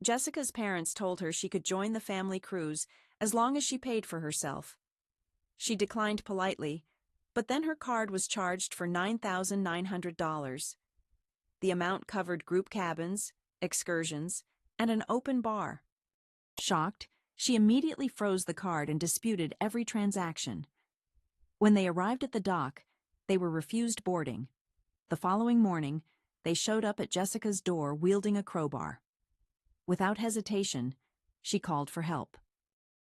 Jessica's parents told her she could join the family cruise as long as she paid for herself. She declined politely, but then her card was charged for $9,900. The amount covered group cabins, excursions, and an open bar. Shocked, she immediately froze the card and disputed every transaction. When they arrived at the dock, they were refused boarding. The following morning, they showed up at Jessica's door wielding a crowbar. Without hesitation, she called for help.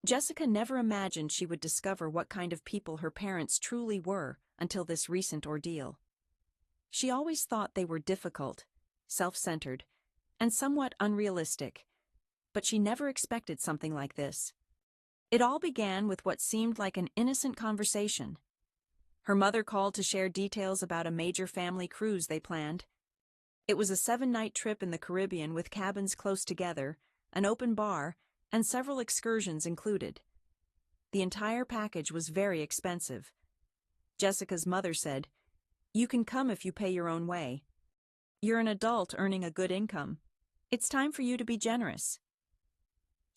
Jessica never imagined she would discover what kind of people her parents truly were until this recent ordeal. She always thought they were difficult, self-centered, and somewhat unrealistic, but she never expected something like this. It all began with what seemed like an innocent conversation. Her mother called to share details about a major family cruise they planned. It was a 7-night trip in the Caribbean with cabins close together, an open bar, and several excursions included. The entire package was very expensive. Jessica's mother said, "You can come if you pay your own way. You're an adult earning a good income. It's time for you to be generous."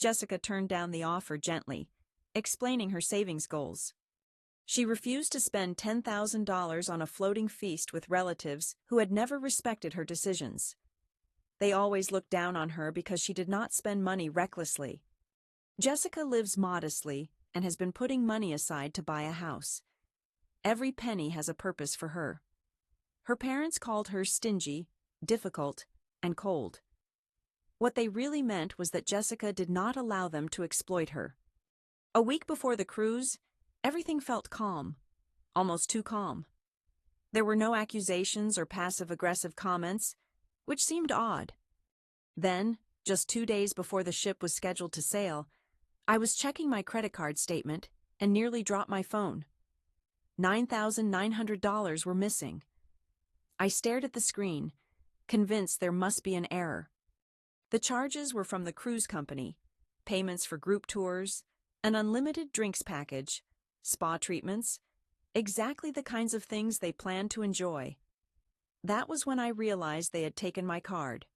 Jessica turned down the offer gently, explaining her savings goals. She refused to spend $10,000 on a floating feast with relatives who had never respected her decisions. They always looked down on her because she did not spend money recklessly. Jessica lives modestly and has been putting money aside to buy a house. Every penny has a purpose for her. Her parents called her stingy, difficult, and cold. What they really meant was that Jessica did not allow them to exploit her. A week before the cruise, everything felt calm, almost too calm. There were no accusations or passive-aggressive comments, which seemed odd. Then, just 2 days before the ship was scheduled to sail, I was checking my credit card statement and nearly dropped my phone. $9,900 were missing. I stared at the screen, convinced there must be an error. The charges were from the cruise company, payments for group tours, an unlimited drinks package, spa treatments, exactly the kinds of things they planned to enjoy. That was when I realized they had taken my card.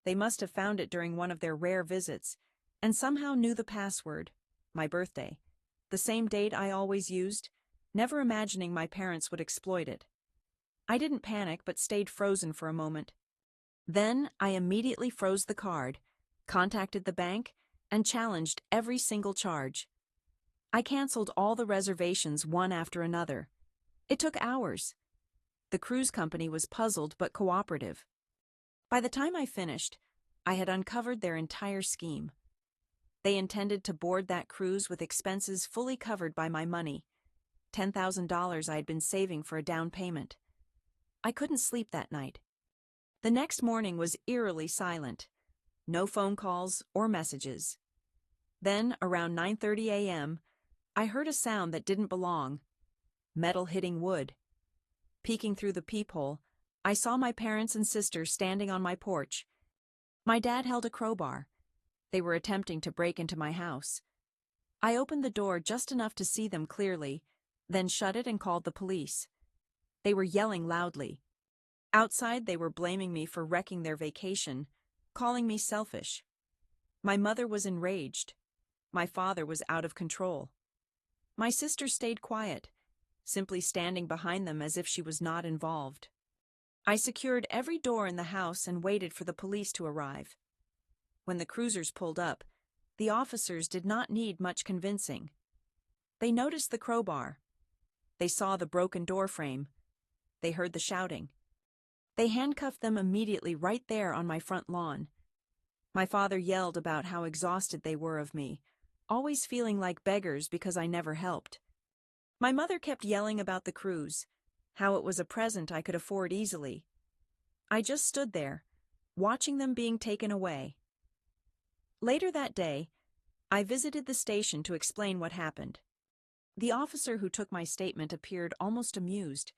They must have found it during one of their rare visits, and somehow knew the password, my birthday, the same date I always used, never imagining my parents would exploit it. I didn't panic but stayed frozen for a moment. Then I immediately froze the card, contacted the bank, and challenged every single charge. I canceled all the reservations one after another. It took hours. The cruise company was puzzled but cooperative. By the time I finished, I had uncovered their entire scheme. They intended to board that cruise with expenses fully covered by my money, $10,000 I had been saving for a down payment. I couldn't sleep that night. The next morning was eerily silent. No phone calls or messages. Then, around 9:30 a.m., I heard a sound that didn't belong. Metal hitting wood. Peeking through the peephole, I saw my parents and sister standing on my porch. My dad held a crowbar. They were attempting to break into my house. I opened the door just enough to see them clearly, then shut it and called the police. They were yelling loudly. Outside, they were blaming me for wrecking their vacation, calling me selfish. My mother was enraged. My father was out of control. My sister stayed quiet, simply standing behind them as if she was not involved. I secured every door in the house and waited for the police to arrive. When the cruisers pulled up, the officers did not need much convincing. They noticed the crowbar. They saw the broken door frame. They heard the shouting. They handcuffed them immediately right there on my front lawn. My father yelled about how exhausted they were of me, always feeling like beggars because I never helped. My mother kept yelling about the cruise, how it was a present I could afford easily. I just stood there, watching them being taken away. Later that day, I visited the station to explain what happened. The officer who took my statement appeared almost amused,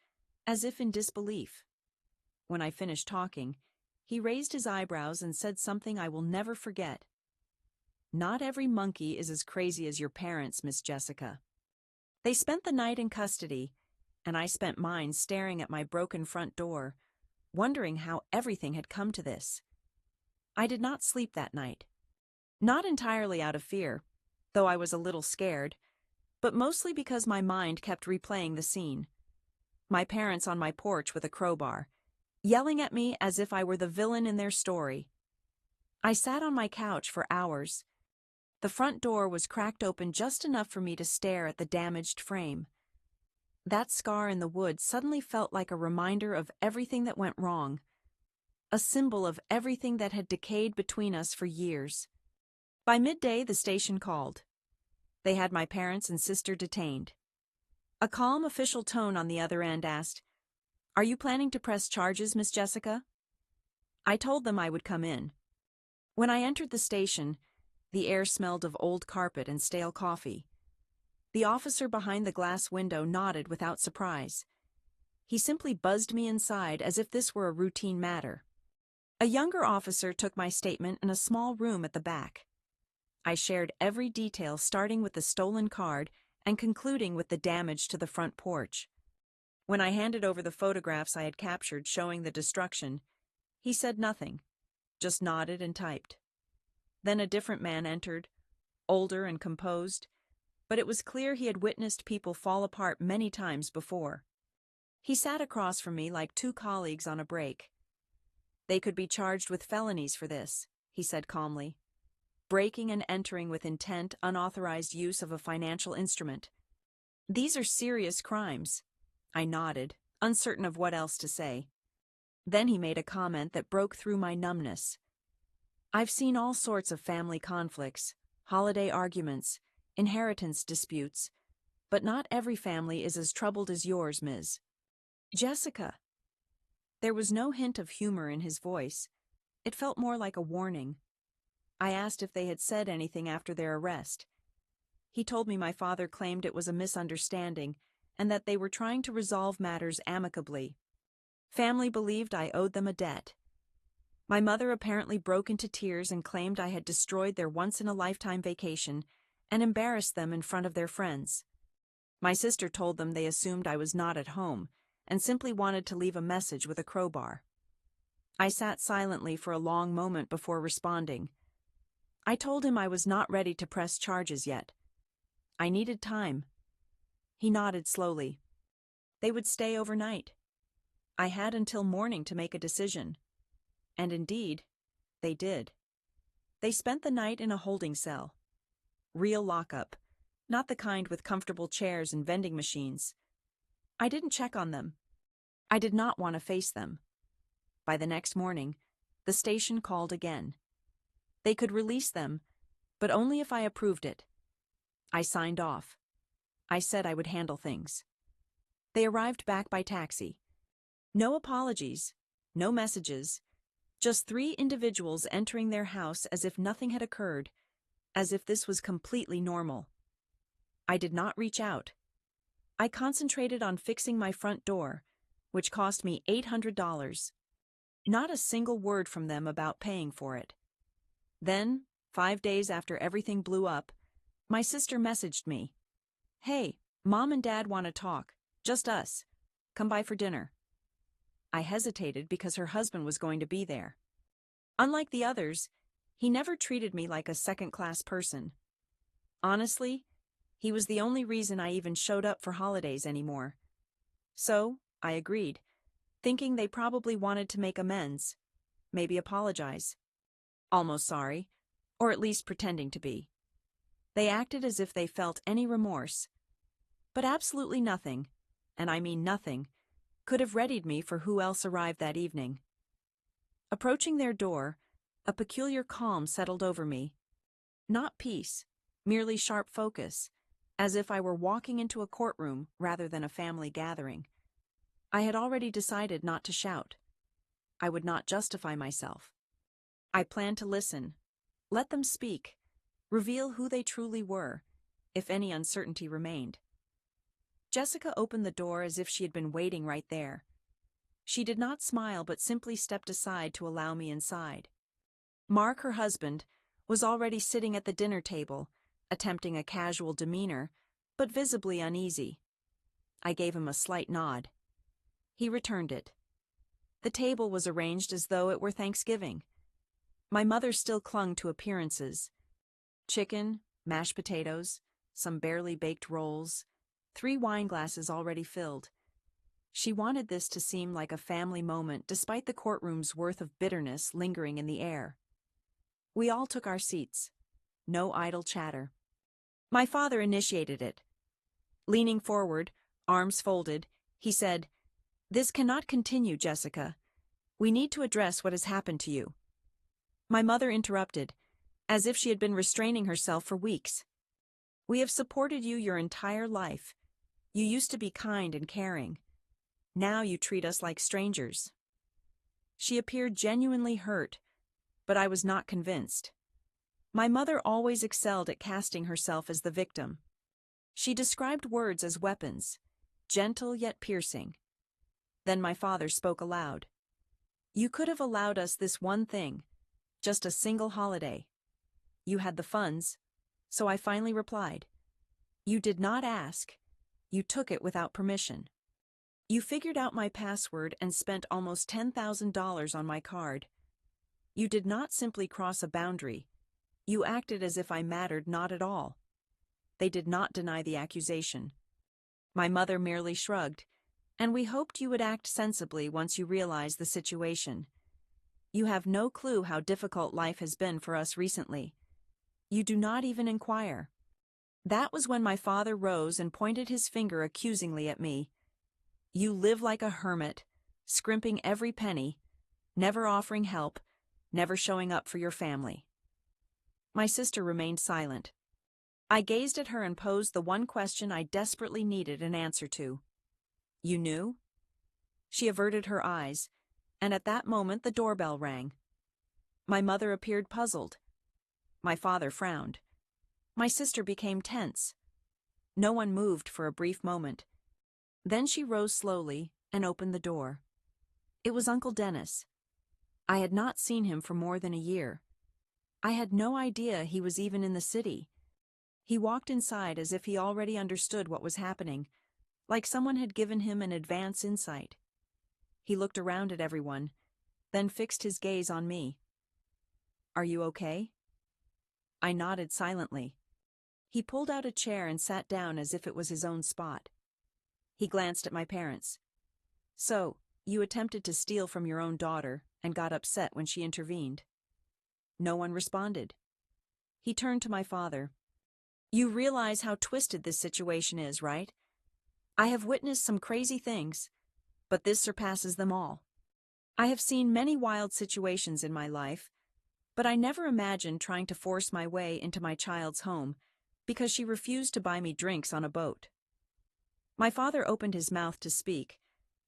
as if in disbelief. When I finished talking, he raised his eyebrows and said something I will never forget. "Not every monkey is as crazy as your parents, Miss Jessica." They spent the night in custody, and I spent mine staring at my broken front door, wondering how everything had come to this. I did not sleep that night. Not entirely out of fear, though I was a little scared, but mostly because my mind kept replaying the scene. My parents on my porch with a crowbar, yelling at me as if I were the villain in their story. I sat on my couch for hours. The front door was cracked open just enough for me to stare at the damaged frame. That scar in the wood suddenly felt like a reminder of everything that went wrong, a symbol of everything that had decayed between us for years. By midday, the station called. They had my parents and sister detained. A calm official tone on the other end asked, "Are you planning to press charges, Miss Jessica?" I told them I would come in. When I entered the station, the air smelled of old carpet and stale coffee. The officer behind the glass window nodded without surprise. He simply buzzed me inside as if this were a routine matter. A younger officer took my statement in a small room at the back. I shared every detail, starting with the stolen card and concluding with the damage to the front porch. When I handed over the photographs I had captured showing the destruction, he said nothing, just nodded and typed. Then a different man entered, older and composed, but it was clear he had witnessed people fall apart many times before. He sat across from me like two colleagues on a break. "They could be charged with felonies for this," he said calmly. "Breaking and entering with intent, unauthorized use of a financial instrument. These are serious crimes." I nodded, uncertain of what else to say. Then he made a comment that broke through my numbness. "I've seen all sorts of family conflicts, holiday arguments, inheritance disputes, but not every family is as troubled as yours, Ms. Jessica." There was no hint of humor in his voice. It felt more like a warning. I asked if they had said anything after their arrest. He told me my father claimed it was a misunderstanding and that they were trying to resolve matters amicably. Family believed I owed them a debt. My mother apparently broke into tears and claimed I had destroyed their once-in-a-lifetime vacation and embarrassed them in front of their friends. My sister told them they assumed I was not at home and simply wanted to leave a message with a crowbar. I sat silently for a long moment before responding. I told him I was not ready to press charges yet. I needed time. He nodded slowly. They would stay overnight. I had until morning to make a decision. And indeed, they did. They spent the night in a holding cell. Real lockup, not the kind with comfortable chairs and vending machines. I didn't check on them. I did not want to face them. By the next morning, the station called again. They could release them, but only if I approved it. I signed off. I said I would handle things. They arrived back by taxi. No apologies, no messages, just three individuals entering their house as if nothing had occurred, as if this was completely normal. I did not reach out. I concentrated on fixing my front door, which cost me $800. Not a single word from them about paying for it. Then, 5 days after everything blew up, my sister messaged me. "Hey, Mom and Dad want to talk. Just us. Come by for dinner." I hesitated because her husband was going to be there. Unlike the others, he never treated me like a second-class person. Honestly, he was the only reason I even showed up for holidays anymore. So, I agreed, thinking they probably wanted to make amends, maybe apologize. Almost sorry, or at least pretending to be. They acted as if they felt any remorse. But absolutely nothing, and I mean nothing, could have readied me for who else arrived that evening. Approaching their door, a peculiar calm settled over me. Not peace, merely sharp focus, as if I were walking into a courtroom rather than a family gathering. I had already decided not to shout. I would not justify myself. I planned to listen, let them speak, reveal who they truly were, if any uncertainty remained. Jessica opened the door as if she had been waiting right there. She did not smile but simply stepped aside to allow me inside. Mark, her husband, was already sitting at the dinner table, attempting a casual demeanor, but visibly uneasy. I gave him a slight nod. He returned it. The table was arranged as though it were Thanksgiving. My mother still clung to appearances. Chicken, mashed potatoes, some barely baked rolls, 3 wine glasses already filled. She wanted this to seem like a family moment despite the courtroom's worth of bitterness lingering in the air. We all took our seats. No idle chatter. My father initiated it. Leaning forward, arms folded, he said, "This cannot continue, Jessica. We need to address what has happened to you." My mother interrupted, as if she had been restraining herself for weeks. "We have supported you your entire life. You used to be kind and caring. Now you treat us like strangers." She appeared genuinely hurt, but I was not convinced. My mother always excelled at casting herself as the victim. She described words as weapons, gentle yet piercing. Then my father spoke aloud. "You could have allowed us this one thing, just a single holiday. You had the funds, so I finally replied. You did not ask. You took it without permission. You figured out my password and spent almost $10,000 on my card. You did not simply cross a boundary. You acted as if I mattered not at all." They did not deny the accusation. My mother merely shrugged, "And we hoped you would act sensibly once you realized the situation. You have no clue how difficult life has been for us recently. You do not even inquire." That was when my father rose and pointed his finger accusingly at me. "You live like a hermit, scrimping every penny, never offering help, never showing up for your family." My sister remained silent. I gazed at her and posed the one question I desperately needed an answer to. "You knew?" She averted her eyes, and at that moment the doorbell rang. My mother appeared puzzled. My father frowned. My sister became tense. No one moved for a brief moment. Then she rose slowly and opened the door. It was Uncle Dennis. I had not seen him for more than a year. I had no idea he was even in the city. He walked inside as if he already understood what was happening, like someone had given him an advance insight. He looked around at everyone, then fixed his gaze on me. "Are you okay?" I nodded silently. He pulled out a chair and sat down as if it was his own spot. He glanced at my parents. "So, you attempted to steal from your own daughter and got upset when she intervened." No one responded. He turned to my father. "You realize how twisted this situation is, right? I have witnessed some crazy things, but this surpasses them all. I have seen many wild situations in my life, but I never imagined trying to force my way into my child's home because she refused to buy me drinks on a boat." My father opened his mouth to speak,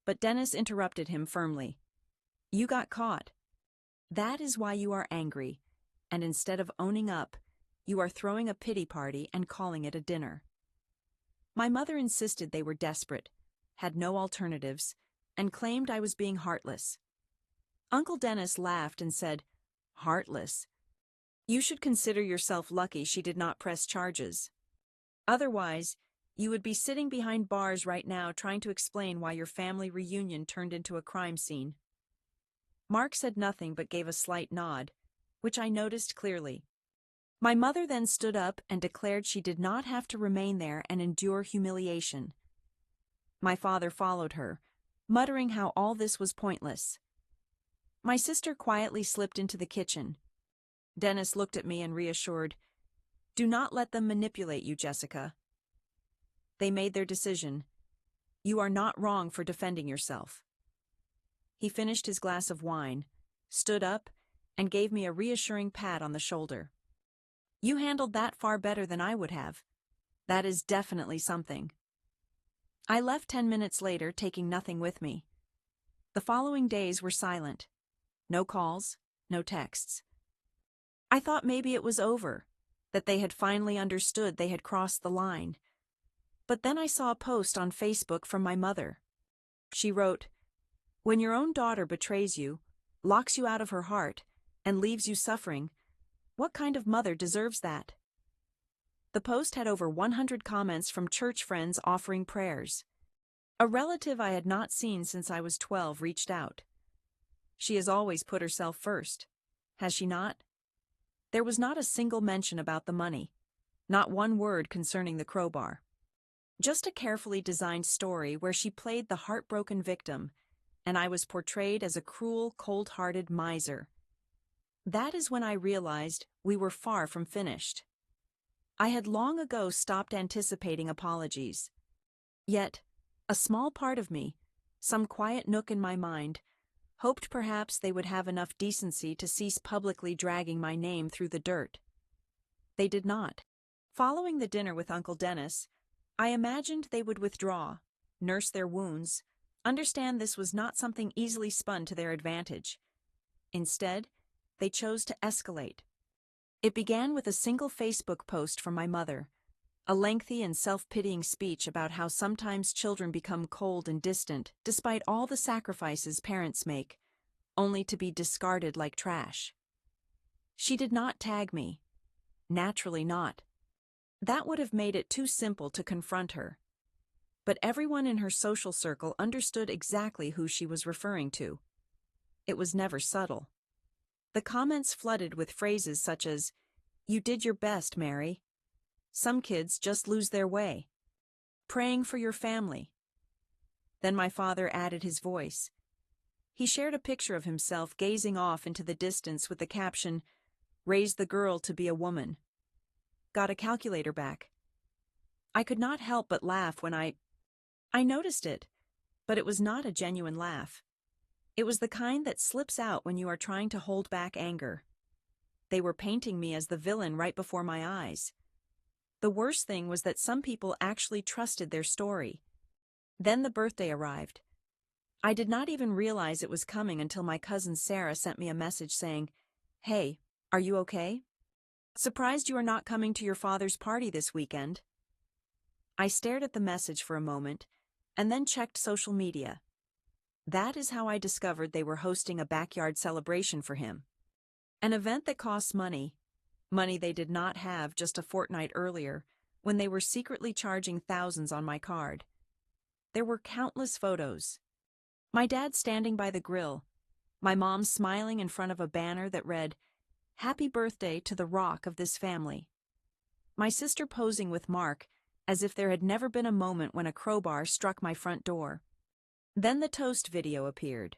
but Dennis interrupted him firmly. "You got caught. That is why you are angry, and instead of owning up, you are throwing a pity party and calling it a dinner." My mother insisted they were desperate, had no alternatives, and claimed I was being heartless. Uncle Dennis laughed and said, "Heartless? You should consider yourself lucky she did not press charges. Otherwise, you would be sitting behind bars right now trying to explain why your family reunion turned into a crime scene." Mark said nothing but gave a slight nod, which I noticed clearly. My mother then stood up and declared she did not have to remain there and endure humiliation. My father followed her, muttering how all this was pointless. My sister quietly slipped into the kitchen. Dennis looked at me and reassured, "Do not let them manipulate you, Jessica. They made their decision. You are not wrong for defending yourself." He finished his glass of wine, stood up, and gave me a reassuring pat on the shoulder. "You handled that far better than I would have. That is definitely something." I left 10 minutes later, taking nothing with me. The following days were silent. No calls, no texts. I thought maybe it was over, that they had finally understood they had crossed the line. But then I saw a post on Facebook from my mother. She wrote, "When your own daughter betrays you, locks you out of her heart, and leaves you suffering, what kind of mother deserves that?" The post had over 100 comments from church friends offering prayers. A relative I had not seen since I was 12 reached out. She has always put herself first. has she not? There was not a single mention about the money, not one word concerning the crowbar. Just a carefully designed story where she played the heartbroken victim, and I was portrayed as a cruel, cold-hearted miser. That is when I realized we were far from finished. I had long ago stopped anticipating apologies. Yet, a small part of me, some quiet nook in my mind, hoped perhaps they would have enough decency to cease publicly dragging my name through the dirt. They did not. Following the dinner with Uncle Dennis, I imagined they would withdraw, nurse their wounds, understand this was not something easily spun to their advantage. Instead, they chose to escalate. It began with a single Facebook post from my mother, a lengthy and self-pitying speech about how sometimes children become cold and distant despite all the sacrifices parents make, only to be discarded like trash. She did not tag me. Naturally not. That would have made it too simple to confront her. But everyone in her social circle understood exactly who she was referring to. It was never subtle. The comments flooded with phrases such as, "You did your best, Mary." "Some kids just lose their way." "Praying for your family." Then my father added his voice. He shared a picture of himself gazing off into the distance with the caption, "Raise the girl to be a woman." Got a calculator back. I could not help but laugh when I noticed it, but it was not a genuine laugh. It was the kind that slips out when you are trying to hold back anger. They were painting me as the villain right before my eyes. The worst thing was that some people actually trusted their story. Then the birthday arrived. I did not even realize it was coming until my cousin Sarah sent me a message saying, "Hey, are you okay? Surprised you are not coming to your father's party this weekend." I stared at the message for a moment, and then checked social media. That is how I discovered they were hosting a backyard celebration for him. An event that costs money they did not have just a fortnight earlier, when they were secretly charging thousands on my card. There were countless photos. My dad standing by the grill, my mom smiling in front of a banner that read, "Happy birthday to the rock of this family." My sister posing with Mark, as if there had never been a moment when a crowbar struck my front door. Then the toast video appeared,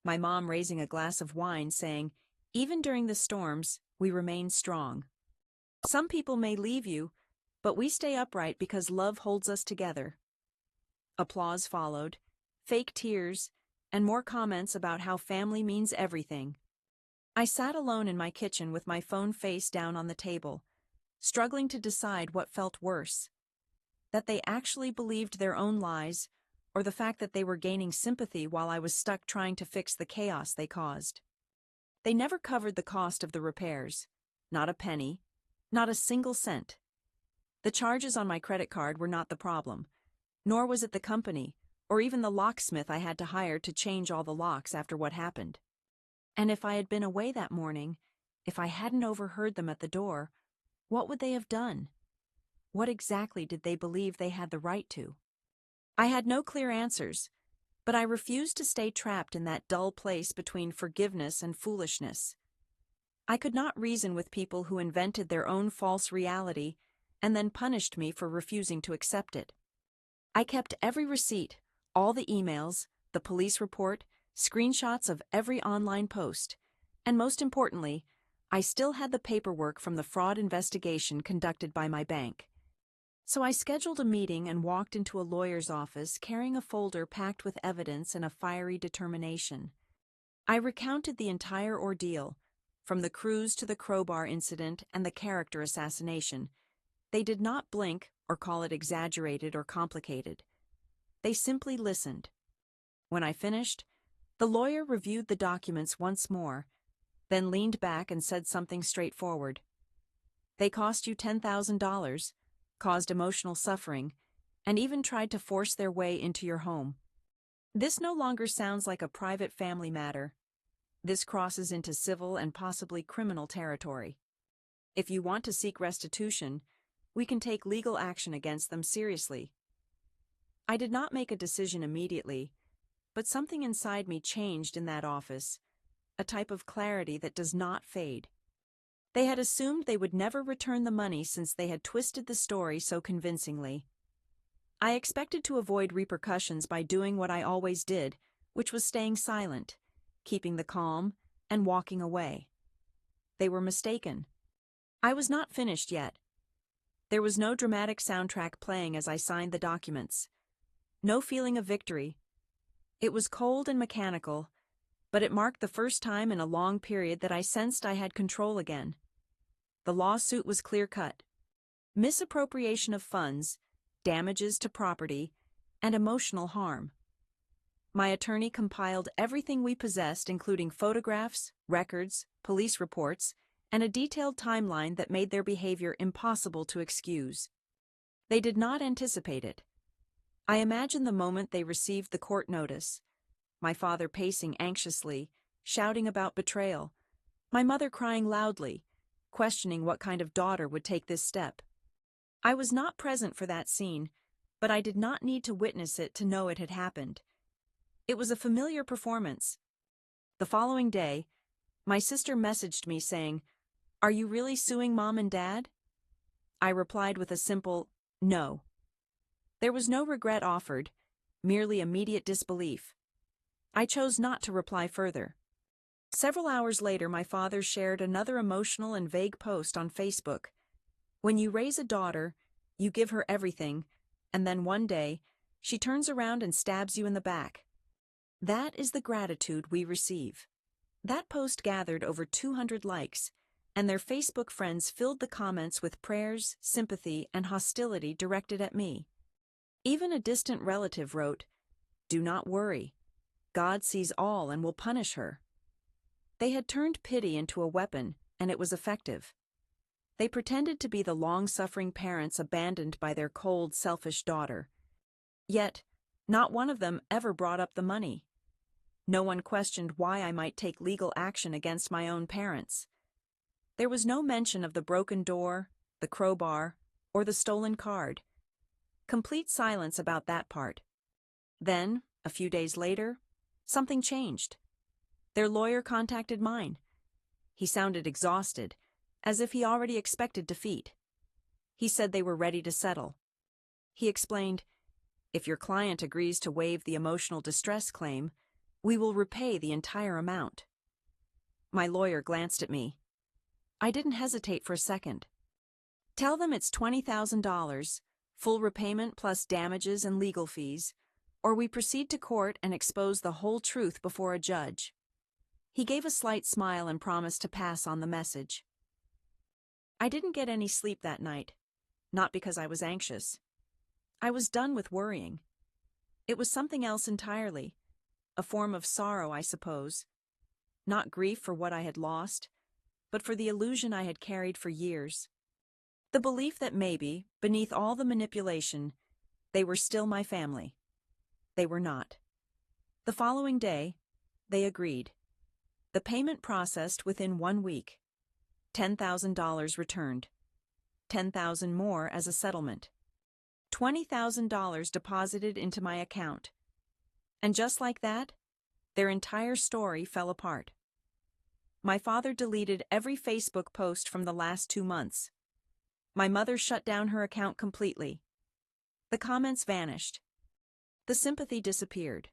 my mom raising a glass of wine saying, "Even during the storms, we remain strong. Some people may leave you, but we stay upright because love holds us together." Applause followed, fake tears, and more comments about how family means everything. I sat alone in my kitchen with my phone face down on the table, struggling to decide what felt worse. That they actually believed their own lies, or the fact that they were gaining sympathy while I was stuck trying to fix the chaos they caused. They never covered the cost of the repairs. Not a penny. Not a single cent. The charges on my credit card were not the problem, nor was it the company, or even the locksmith I had to hire to change all the locks after what happened. And if I had been away that morning, if I hadn't overheard them at the door, what would they have done? What exactly did they believe they had the right to? I had no clear answers, but I refused to stay trapped in that dull place between forgiveness and foolishness. I could not reason with people who invented their own false reality and then punished me for refusing to accept it. I kept every receipt, all the emails, the police report, screenshots of every online post, and most importantly, I still had the paperwork from the fraud investigation conducted by my bank. So I scheduled a meeting and walked into a lawyer's office carrying a folder packed with evidence and a fiery determination. I recounted the entire ordeal, from the cruise to the crowbar incident and the character assassination. They did not blink or call it exaggerated or complicated. They simply listened. When I finished, the lawyer reviewed the documents once more, then leaned back and said something straightforward. "They cost you $10,000, caused emotional suffering, and even tried to force their way into your home. This no longer sounds like a private family matter. This crosses into civil and possibly criminal territory. If you want to seek restitution, we can take legal action against them seriously." I did not make a decision immediately, but something inside me changed in that office, a type of clarity that does not fade. They had assumed they would never return the money since they had twisted the story so convincingly. I expected to avoid repercussions by doing what I always did, which was staying silent, keeping the calm, and walking away. They were mistaken. I was not finished yet. There was no dramatic soundtrack playing as I signed the documents. No feeling of victory. It was cold and mechanical, but it marked the first time in a long period that I sensed I had control again. The lawsuit was clear-cut. Misappropriation of funds, damages to property, and emotional harm. My attorney compiled everything we possessed, including photographs, records, police reports, and a detailed timeline that made their behavior impossible to excuse. They did not anticipate it. I imagined the moment they received the court notice. My father pacing anxiously, shouting about betrayal. My mother crying loudly, questioning what kind of daughter would take this step. I was not present for that scene, but I did not need to witness it to know it had happened. It was a familiar performance. The following day, my sister messaged me saying, "Are you really suing Mom and Dad?" I replied with a simple, "No." There was no regret offered, merely immediate disbelief. I chose not to reply further. Several hours later, my father shared another emotional and vague post on Facebook. When you raise a daughter, you give her everything, and then one day, she turns around and stabs you in the back. That is the gratitude we receive. That post gathered over 200 likes, and their Facebook friends filled the comments with prayers, sympathy, and hostility directed at me. Even a distant relative wrote, "Do not worry. God sees all and will punish her." They had turned pity into a weapon, and it was effective. They pretended to be the long-suffering parents abandoned by their cold, selfish daughter. Yet, not one of them ever brought up the money. No one questioned why I might take legal action against my own parents. There was no mention of the broken door, the crowbar, or the stolen card. Complete silence about that part. Then, a few days later, something changed. Their lawyer contacted mine. He sounded exhausted, as if he already expected defeat. He said they were ready to settle. He explained, "If your client agrees to waive the emotional distress claim, we will repay the entire amount." My lawyer glanced at me. I didn't hesitate for a second. "Tell them it's $20,000, full repayment plus damages and legal fees, or we proceed to court and expose the whole truth before a judge." He gave a slight smile and promised to pass on the message. I didn't get any sleep that night, not because I was anxious. I was done with worrying. It was something else entirely, a form of sorrow, I suppose. Not grief for what I had lost, but for the illusion I had carried for years. The belief that maybe, beneath all the manipulation, they were still my family. They were not. The following day, they agreed. The payment processed within 1 week. $10,000 returned. $10,000 more as a settlement. $20,000 deposited into my account. And just like that, their entire story fell apart. My father deleted every Facebook post from the last 2 months. My mother shut down her account completely. The comments vanished. The sympathy disappeared.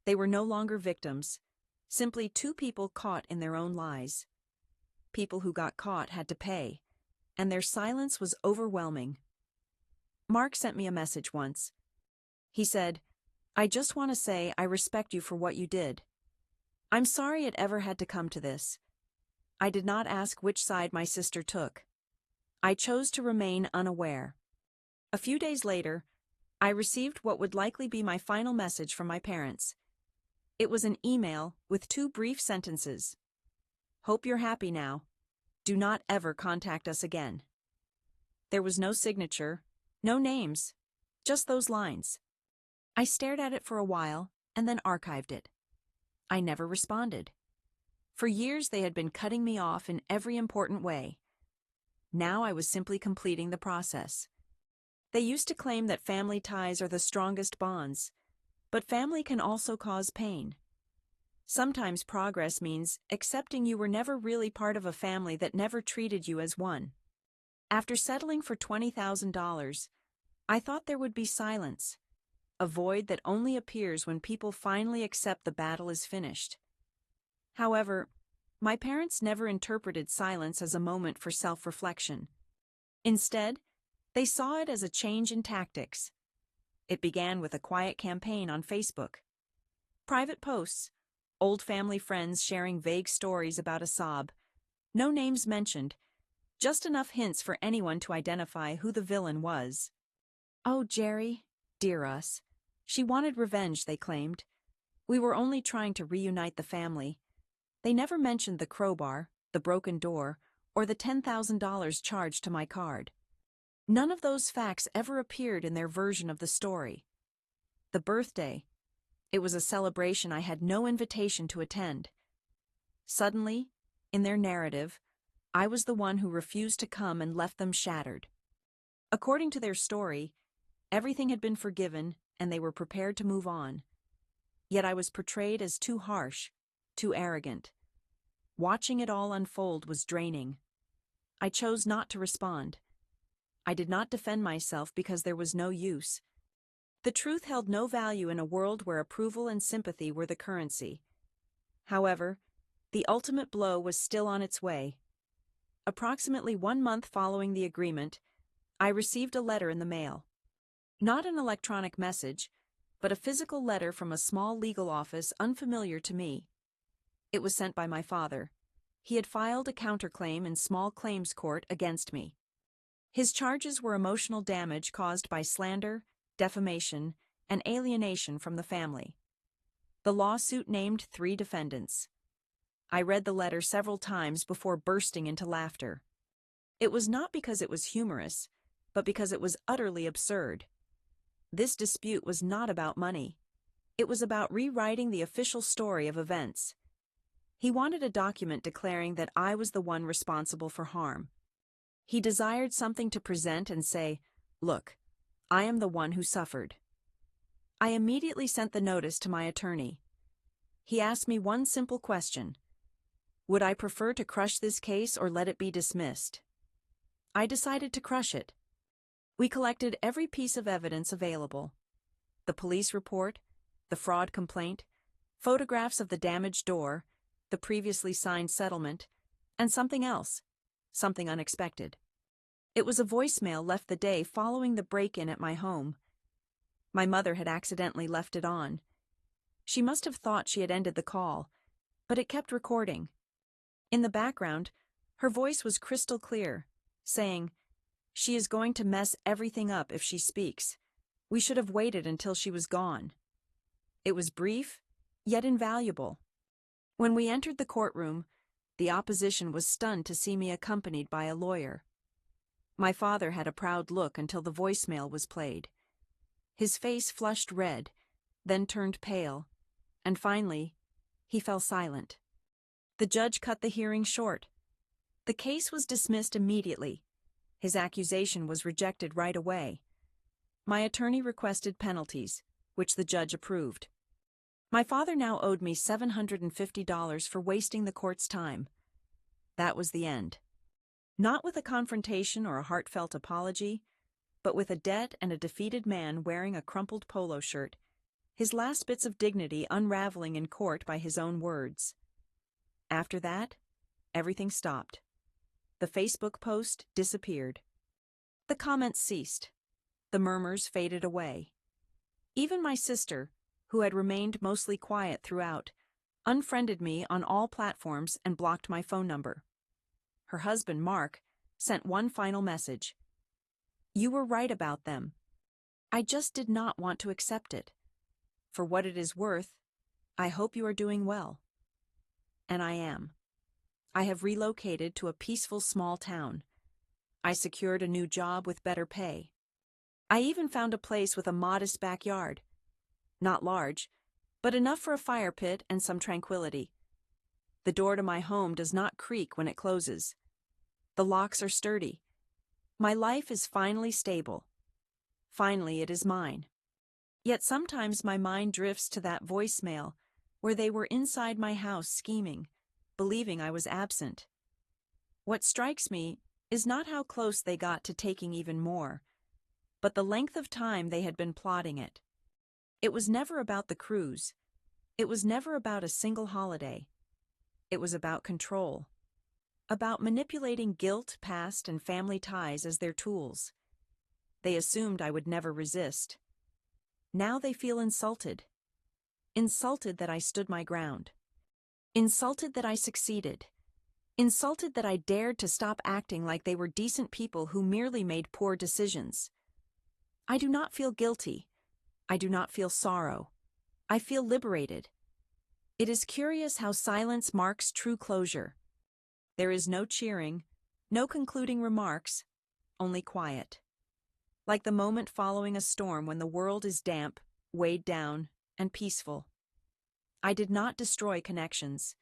They were no longer victims, simply two people caught in their own lies. People who got caught had to pay, and their silence was overwhelming. Mark sent me a message once. He said, "I just want to say I respect you for what you did. I'm sorry it ever had to come to this. I did not ask which side my sister took. I chose to remain unaware." A few days later, I received what would likely be my final message from my parents. It was an email with 2 brief sentences. "Hope you're happy now. Do not ever contact us again." There was no signature, no names, just those lines. I stared at it for a while and then archived it. I never responded. For years they had been cutting me off in every important way. Now I was simply completing the process. They used to claim that family ties are the strongest bonds, but family can also cause pain. Sometimes progress means accepting you were never really part of a family that never treated you as one. After settling for $20,000, I thought there would be silence, a void that only appears when people finally accept the battle is finished. However, my parents never interpreted silence as a moment for self-reflection. Instead, they saw it as a change in tactics. It began with a quiet campaign on Facebook. Private posts, old family friends sharing vague stories about a sob, no names mentioned, just enough hints for anyone to identify who the villain was. "Oh, Jerry, dear us. She wanted revenge," they claimed. "We were only trying to reunite the family." They never mentioned the crowbar, the broken door, or the $10,000 charged to my card. None of those facts ever appeared in their version of the story. The birthday. It was a celebration I had no invitation to attend. Suddenly, in their narrative, I was the one who refused to come and left them shattered. According to their story, everything had been forgiven and they were prepared to move on. Yet I was portrayed as too harsh, too arrogant. Watching it all unfold was draining. I chose not to respond. I did not defend myself because there was no use. The truth held no value in a world where approval and sympathy were the currency. However, the ultimate blow was still on its way. Approximately 1 month following the agreement, I received a letter in the mail. Not an electronic message, but a physical letter from a small legal office unfamiliar to me. It was sent by my father. He had filed a counterclaim in small claims court against me. His charges were emotional damage caused by slander, defamation, and alienation from the family. The lawsuit named 3 defendants. I read the letter several times before bursting into laughter. It was not because it was humorous, but because it was utterly absurd. This dispute was not about money. It was about rewriting the official story of events. He wanted a document declaring that I was the one responsible for harm. He desired something to present and say, "Look, I am the one who suffered." I immediately sent the notice to my attorney. He asked me one simple question: would I prefer to crush this case or let it be dismissed? I decided to crush it. We collected every piece of evidence available: the police report, the fraud complaint, photographs of the damaged door, the previously signed settlement, and something else, something unexpected. It was a voicemail left the day following the break-in at my home. My mother had accidentally left it on. She must have thought she had ended the call, but it kept recording. In the background, her voice was crystal clear, saying, "She is going to mess everything up if she speaks. We should have waited until she was gone." It was brief, yet invaluable. When we entered the courtroom, the opposition was stunned to see me accompanied by a lawyer. My father had a proud look until the voicemail was played. His face flushed red, then turned pale, and finally, he fell silent. The judge cut the hearing short. The case was dismissed immediately. His accusation was rejected right away. My attorney requested penalties, which the judge approved. My father now owed me $750 for wasting the court's time. That was the end. Not with a confrontation or a heartfelt apology, but with a debt and a defeated man wearing a crumpled polo shirt, his last bits of dignity unraveling in court by his own words. After that, everything stopped. The Facebook post disappeared. The comments ceased. The murmurs faded away. Even my sister, who had remained mostly quiet throughout, unfriended me on all platforms and blocked my phone number. Her husband, Mark, sent one final message: "You were right about them. I just did not want to accept it. For what it is worth, I hope you are doing well." And I am. I have relocated to a peaceful small town. I secured a new job with better pay. I even found a place with a modest backyard. Not large, but enough for a fire pit and some tranquility. The door to my home does not creak when it closes. The locks are sturdy. My life is finally stable. Finally, it is mine. Yet sometimes my mind drifts to that voicemail where they were inside my house scheming, believing I was absent. What strikes me is not how close they got to taking even more, but the length of time they had been plotting it. It was never about the cruise. It was never about a single holiday. It was about control. About manipulating guilt, past, and family ties as their tools. They assumed I would never resist. Now they feel insulted. Insulted that I stood my ground. Insulted that I succeeded. Insulted that I dared to stop acting like they were decent people who merely made poor decisions. I do not feel guilty. I do not feel sorrow. I feel liberated. It is curious how silence marks true closure. There is no cheering, no concluding remarks, only quiet. Like the moment following a storm when the world is damp, weighed down, and peaceful. I did not destroy connections.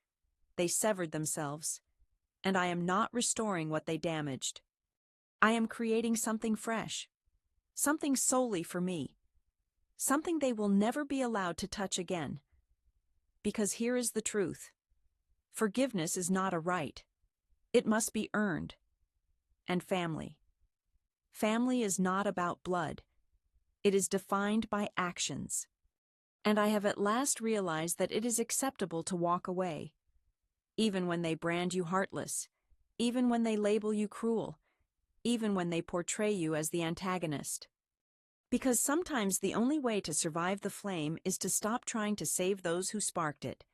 They severed themselves, and I am not restoring what they damaged. I am creating something fresh, something solely for me, something they will never be allowed to touch again. Because here is the truth. Forgiveness is not a right. It must be earned. And family. Family is not about blood. It is defined by actions. And I have at last realized that it is acceptable to walk away. Even when they brand you heartless. Even when they label you cruel. Even when they portray you as the antagonist. Because sometimes the only way to survive the flame is to stop trying to save those who sparked it,